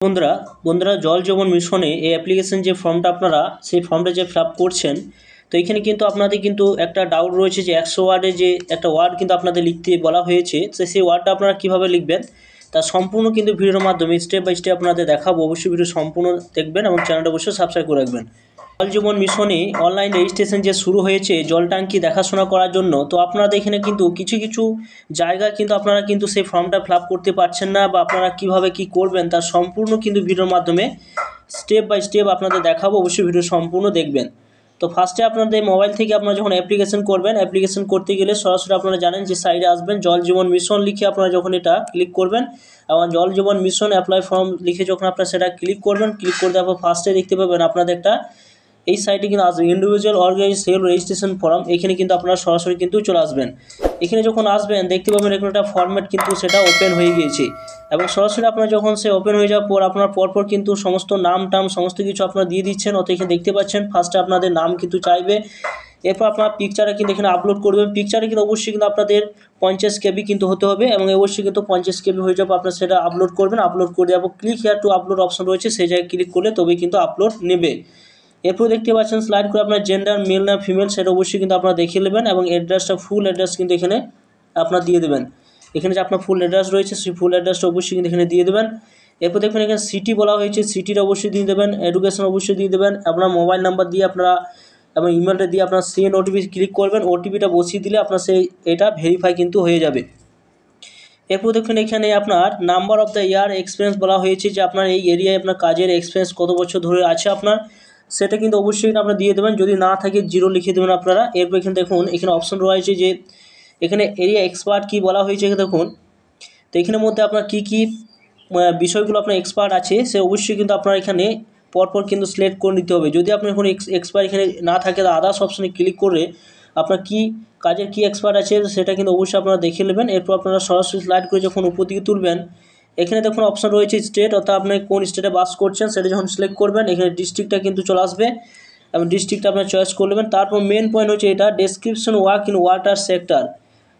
বন্ধুরা বন্ধুরা জল জীবন মিশনে এই অ্যাপ্লিকেশন যে ফর্মটা আপনারা সেই ফর্মটা যে ফিল আপ করছেন, তো এখানে কিন্তু আপনাদের কিন্তু একটা ডাউট রয়েছে যে 100 ওয়ার্ডে যে একটা ওয়ার্ড কিন্তু আপনাদের লিখতে বলা হয়েছে, তো সেই ওয়ার্ডটা আপনারা কীভাবে লিখবেন তার সম্পূর্ণ কিন্তু ভিডিওর মাধ্যমে স্টেপ বাই স্টেপ আপনাদের দেখাবো। অবশ্যই ভিডিও সম্পূর্ণ দেখবেন এবং চ্যানেলটা অবশ্যই সাবস্ক্রাইব করে রাখবেন। জল জীবন মিশনে অনলাইন রেজিস্ট্রেশন যে শুরু হয়েছে জল ট্যাঙ্কি দেখাশোনা করার জন্য, তো আপনারা এখানে কিন্তু কিছু কিছু জায়গা কিন্তু আপনারা কিন্তু সেই ফর্মটা ফিল আপ করতে পারছেন না, বা আপনারা কীভাবে কী করবেন তার সম্পূর্ণ কিন্তু ভিডিওর মাধ্যমে স্টেপ বাই স্টেপ আপনাদের দেখাবো। অবশ্যই ভিডিও সম্পূর্ণ দেখবেন। তো ফার্স্টে আপনাদের মোবাইল থেকে আপনারা যখন অ্যাপ্লিকেশন করবেন, অ্যাপ্লিকেশন করতে গেলে সরাসরি আপনারা জানেন যে সাইডে আসবেন জল জীবন মিশন লিখে আপনারা যখন এটা ক্লিক করবেন, এবং জল জীবন মিশন অ্যাপ্লাই ফর্ম লিখে যখন আপনারা সেটা ক্লিক করবেন, ক্লিক করে দেওয়ার পর ফার্স্টে দেখতে পাবেন আপনাদের একটা এই সাইটে কিন্তু আসবে individual organise cell registration form. এখানে কিন্তু আপনারা সরাসরি কিন্তু চলে আসবেন। এখানে যখন আসবেন দেখতে পাবেন এখানে একটা ফরম্যাট কিন্তু সেটা ওপেন হয়ে গিয়েছে, এবং সরাসরি আপনারা যখন সে ওপেন হয়ে যাওয়ার পর আপনার পরপর কিন্তু সমস্ত নাম টাম সমস্ত কিছু আপনারা দিয়ে দিচ্ছেন। অত এখানে দেখতে পাচ্ছেন ফার্স্টে আপনাদের নাম কিন্তু চাইবে, এরপর আপনার পিকচারে কিন্তু এখানে আপলোড করবেন। পিকচারে কিন্তু অবশ্যই কিন্তু আপনাদের 50 কেবি কিন্তু হতে হবে, এবং অবশ্যই কিন্তু 50 কেবি হয়ে যাবে আপনার সেটা আপলোড করবেন। আপলোড করে দেওয়ার পর click here two upload option রয়েছে, সেই জায়গায় ক্লিক করলে তবেই কিন্তু আপলোড নেবে। এরপর দেখতে পাচ্ছেন স্লাইড করে আপনার জেন্ডার মেল না ফিমেল সেটা অবশ্যই কিন্তু আপনারা দেখিয়ে নেবেন, এবং অ্যাড্রেসটা ফুল অ্যাড্রেস কিন্তু এখানে আপনার দিয়ে দেবেন। এখানে যে আপনার ফুল অ্যাড্রেস রয়েছে সেই ফুল অ্যাড্রেসটা অবশ্যই কিন্তু এখানে দিয়ে দেবেন। এরপর দেখবেন এখানে সিটি বলা হয়েছে, সিটিটা অবশ্যই দিয়ে দেবেন। এডুকেশন অবশ্যই দিয়ে দেবেন। আপনার মোবাইল নাম্বার দিয়ে আপনারা এবং ইমেলটা দিয়ে আপনার সেন্ড ওটিপি ক্লিক করবেন। ওটিপিটা বসিয়ে দিলে আপনার সেই এটা ভেরিফাই কিন্তু হয়ে যাবে। এরপর দেখুন এখানে আপনার number of the year experience বলা হয়েছে, যে আপনার এই এরিয়ায় আপনার কাজের এক্সপিরিয়েন্স কত বছর ধরে আছে আপনার, সেটা কিন্তু অবশ্যই আপনারা দিয়ে দেবেন। যদি না থাকে 0 লিখে দেবেন আপনারা। এরপর এখানে দেখুন এখানে অপশন রয়েছে যে এখানে এরিয়া এক্সপার্ট কি বলা হয়েছে এখানে দেখুন। তো এখানের মধ্যে আপনার কী কী বিষয়গুলো আপনার এক্সপার্ট আছে সে অবশ্যই কিন্তু আপনার এখানে পরপর কিন্তু সিলেক্ট করে নিতে হবে। যদি আপনার কোনো এক্সপার্ট এখানে না থাকে তো আদার্স অপশনে ক্লিক করে আপনার কি কাজের কি এক্সপার্ট আছে সেটা কিন্তু অবশ্যই আপনারা দেখে নেবেন। এরপর আপনারা সরাসরি স্লাইড করে যখন উপর দিকে তুলবেন, এখানে দেখুন অপশন রয়েছে স্টেট, অর্থাৎ আপনি কোন স্টেটে বাস করছেন সেটা যখন সিলেক্ট করবেন এখানে ডিস্ট্রিক্টটা কিন্তু চলে আসবে, এবং ডিস্ট্রিক্টটা আপনার চয়েস করে নেবেন। তারপর মেন পয়েন্ট হচ্ছে এটা description work in water sector.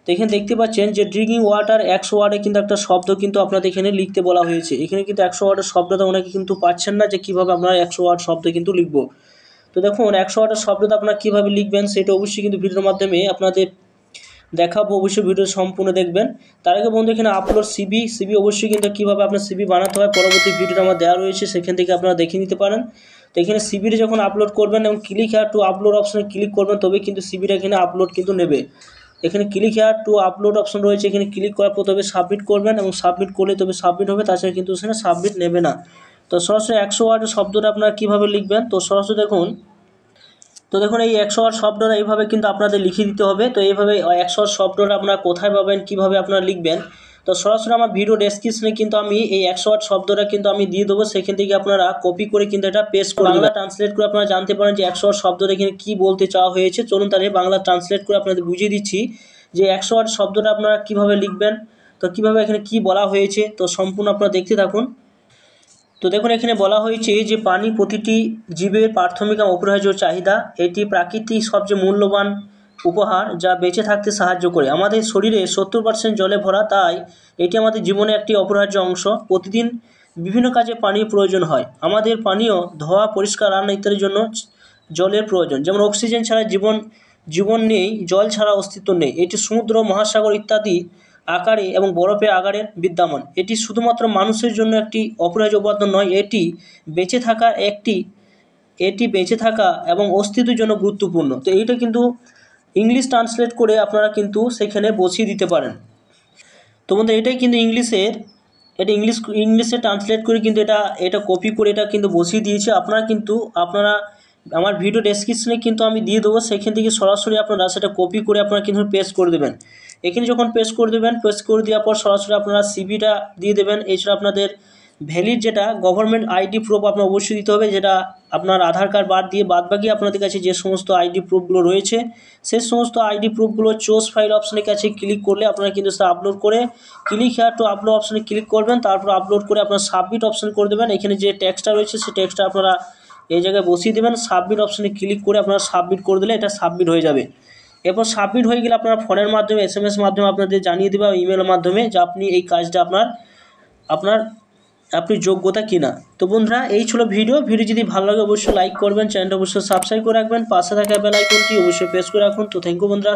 তো এখানে দেখতে পাচ্ছেন যে ড্রিঙ্কিং ওয়াটার 100 ওয়ার্ডে কিন্তু একটা শব্দ কিন্তু আপনাদের এখানে লিখতে বলা হয়েছে। এখানে কিন্তু 100 ওয়ার্ডের শব্দটা অনেকে কিন্তু পাচ্ছেন না যে কীভাবে আপনারা 100 ওয়ার্ড শব্দ কিন্তু লিখবো। তো দেখুন 100 ওয়ার্ডের শব্দটা আপনারা কীভাবে লিখবেন সেটা অবশ্যই কিন্তু ভিডিওর মাধ্যমে আপনাদের দেখাবো। অবশ্যই ভিডিও সম্পূর্ণ দেখবেন। তার আগে বন্ধু এখানে আপলোড সিবি অবশ্যই কিন্তু কীভাবে আপনার সিবি বানাতে হয় পরবর্তী ভিডিওটা আমার দেওয়া রয়েছে, সেখান থেকে আপনারা দেখে নিতে পারেন। তো এখানে সিবিটা যখন আপলোড করবেন এবং ক্লিক হেয়ার টু আপলোড অপশনে ক্লিক করবেন তবে কিন্তু সিবিটা এখানে আপলোড কিন্তু নেবে। এখানে click here two upload option রয়েছে, এখানে ক্লিক করার পর তবে সাবমিট করবেন, এবং সাবমিট করলে তবে সাবমিট হবে, তাছাড়া কিন্তু সেখানে সাবমিট নেবে না। তো সরাসরি 100 ওয়ার্ডের শব্দটা আপনারা কীভাবে লিখবেন, তো সরাসরি দেখুন। তো দেখুন এই 100 ওয়ার্ড শব্দটা এইভাবে কিন্তু আপনাদের লিখে দিতে হবে। তো এইভাবে 100 ওয়ার্ড শব্দটা আপনারা কোথায় পাবেন কীভাবে আপনারা লিখবেন, তো সরাসরি আমার ভিডিও ডেসক্রিপশনে কিন্তু আমি এই 100 ওয়ার্ড শব্দটা কিন্তু আমি দিয়ে দেবো, সেখান থেকে আপনারা কপি করে কিন্তু এটা পেস্ট করে বাংলা ট্রান্সলেট করে আপনারা জানতে পারেন যে 100 ওয়ার্ড শব্দটা এখানে কী বলতে চাওয়া হয়েছে। চলুন তাহলে বাংলা ট্রান্সলেট করে আপনাদের বুঝিয়ে দিচ্ছি যে 100 ওয়ার্ড শব্দটা আপনারা কীভাবে লিখবেন, তো কীভাবে এখানে কী বলা হয়েছে, তো সম্পূর্ণ আপনারা দেখতে থাকুন। তো দেখুন এখানে বলা হয়েছে যে পানি প্রতিটি জীবের প্রাথমিক এবং অপরিহার্য চাহিদা। এটি প্রাকৃতিক সবচেয়ে মূল্যবান উপহার যা বেঁচে থাকতে সাহায্য করে। আমাদের শরীরে 70% জলে ভরা, তাই এটি আমাদের জীবনে একটি অপরিহার্য অংশ। প্রতিদিন বিভিন্ন কাজে পানির প্রয়োজন হয়। আমাদের পানীয় ধোয়া, পরিষ্কার, রান্না ইত্যাদির জন্য জলের প্রয়োজন। যেমন অক্সিজেন ছাড়া জীবন নেই, জল ছাড়া অস্তিত্ব নেই। এটি সমুদ্র, মহাসাগর ইত্যাদি আকারে এবং বরফে আকারে বিদ্যমান। এটি শুধুমাত্র মানুষের জন্য একটি অপরিহার্য উপাদান নয়, এটি বেঁচে থাকা এবং অস্তিত্বের জন্য গুরুত্বপূর্ণ। তো এইটা কিন্তু ইংলিশ ট্রান্সলেট করে আপনারা কিন্তু সেখানে বসিয়ে দিতে পারেন। তো বন্ধু এটাই কিন্তু এটা ইংলিশে ট্রান্সলেট করে কিন্তু এটা কপি করে এটা কিন্তু বসিয়ে দিয়েছে। আপনারা আমার ভিডিও ডেসক্রিপশনে কিন্তু আমি দিয়ে দেবো, সেখান থেকে সরাসরি আপনারা সেটা কপি করে আপনারা কিন্তু পেস্ট করে দেবেন। এখানে যখন পেস্ট করে দেবেন, পেস্ট করে দেওয়ার পর সরাসরি আপনারা সিভিটা দিয়ে দেবেন। এছাড়া আপনাদের ভ্যালিড যেটা গভর্নমেন্ট আইডি প্রুফ আপনার অবশ্যই দিতে হবে, যেটা আপনার আধার কার্ড বাদ দিয়ে বাদবাকি আপনাদের কাছে যে সমস্ত আইডি প্রুফগুলো রয়েছে সেই সমস্ত আইডি প্রুফগুলো চোজ ফাইল অপশনের কাছে ক্লিক করলে আপনারা কিন্তু সেটা আপলোড করে ক্লিক হেয়ার টু আপলোড অপশনে ক্লিক করবেন। তারপর আপলোড করে আপনারা সাবমিট অপশন করে দেবেন। এখানে যে টেক্সটটা রয়েছে সেই টেক্সটটা আপনারা এই জায়গায় বসিয়ে দেবেন। সাবমিট অপশনে ক্লিক করে আপনারা সাবমিট করে দিলে এটা সাবমিট হয়ে যাবে। এরপর সাবমিট হয়ে গেলে আপনারা ফোনের মাধ্যমে SMS মাধ্যমে আপনাদের জানিয়ে দেবে, ইমেলের মাধ্যমে যে আপনি এই কাজটা আপনার আপনি যোগ্যতা কিনা। তো বন্ধুরা এই ছিল ভিডিও যদি ভালো লাগে অবশ্যই লাইক করবেন, চ্যানেলটা অবশ্যই সাবস্ক্রাইব করে রাখবেন, পাশে থাকা বেল আইকনটি অবশ্যই প্রেস করে রাখুন। তো থ্যাংক ইউ বন্ধুরা।